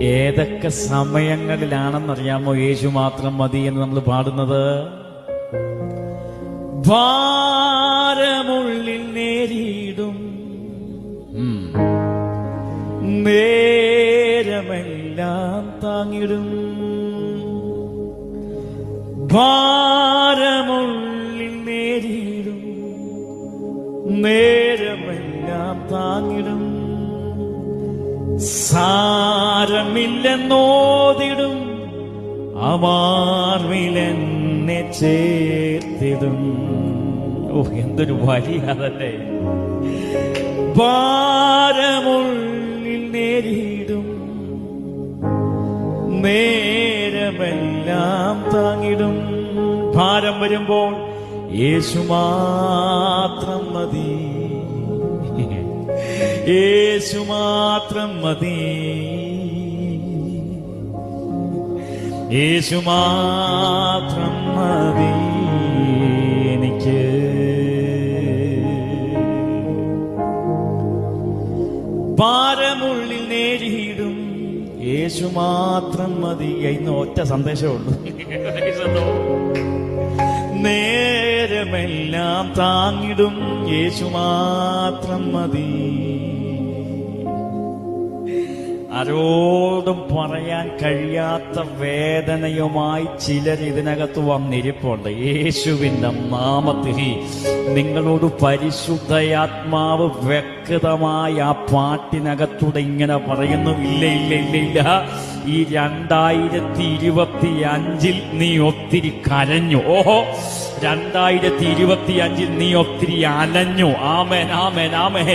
ഏതൊക്കെ സമയങ്ങളിലാണെന്നറിയാമോ യേശു മാത്രം മതി എന്ന് നമ്മൾ പാടുന്നത്? ഭാരമുള്ളിൽ നേരിടും നേരമെല്ലാം താങ്ങിടും, ഭാരമുള്ളിൽ നേരിടും നേരമെല്ലാം താങ്ങിടും, സാരമില്ലെന്നോതിടും അമാർവിലെന്നെ ചേർത്തിടും. ഓ, എന്തൊരു വരിയാതല്ലേ! ഭാരമുള്ളിൽ നേരിടും നേരമെല്ലാം താങ്ങിടും. ഭാരം വരുമ്പോൾ യേശു മാത്രം മതി, യേശു മാത്രം മതി, യേശു മാത്രം മതി എനിക്ക്. ഭാരമുള്ളിൽ നേരിടും യേശു മാത്രം മതി. ഇന്ന് ഒറ്റ സന്ദേശമേ ഉള്ളൂ. നേരമെല്ലാം താങ്ങിടും യേശു മാത്രം മതി. ആരോടും പറയാൻ കഴിയാത്ത വേദനയുമായി ചിലർ ഇതിനകത്ത് വന്നിരിപ്പുണ്ട്. യേശുവിന്റെ നാമത്തിൽ നിങ്ങളോട് പരിശുദ്ധയാത്മാവ് വ്യക്തമായ ആ പാട്ടിനകത്തൂടെ ഇങ്ങനെ പറയുന്നു, ഇല്ല ഇല്ല ഇല്ല ഇല്ല, ഈ 2025 നീ ഒത്തിരി കരഞ്ഞു. ഓഹോ, 2025 നീ ഒത്തിരി അലഞ്ഞു. ആമേൻ ആമേൻ ആമേൻ.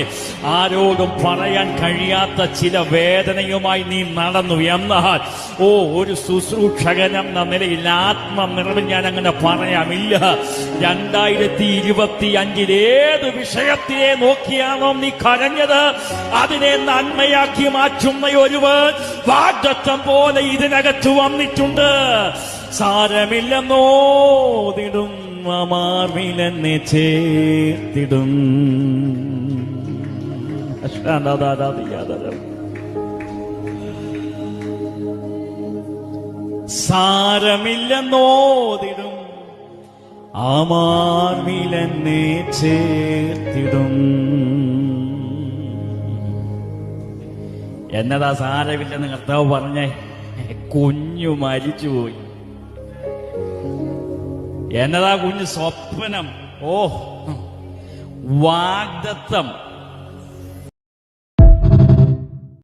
ആരോടും പറയാൻ കഴിയാത്ത ചില വേദനയുമായി നീ നടന്നു. എന്നാൽ ഒരു ശുശ്രൂഷകൻ എന്ന നിലയിൽ ആത്മനിറവിൽ ഞാൻ അങ്ങനെ പറയാമില്ല. 2025 ഏത് വിഷയത്തെ നോക്കിയാണോ നീ കരഞ്ഞത്, അതിനെ നന്മയാക്കി മാറ്റുന്ന ഒരുവൻ വാഗ്ദത്തം പോലെ ഇതിനകത്ത് വന്നിട്ടുണ്ട്. സാരമില്ലെന്നോതിടും അമാർവിലെന്നെ ചേർത്തിടും. സാരമില്ലെന്നോതിടും അമാർവിലെന്നെ ചേർത്തിടും. എന്നതാ സാരമില്ലെന്ന് കർത്താവ് പറഞ്ഞേ? കുഞ്ഞു മരിച്ചുപോയി. എന്നതാ കുഞ്ഞ്? സ്വപ്നം. വാഗ്ദത്തം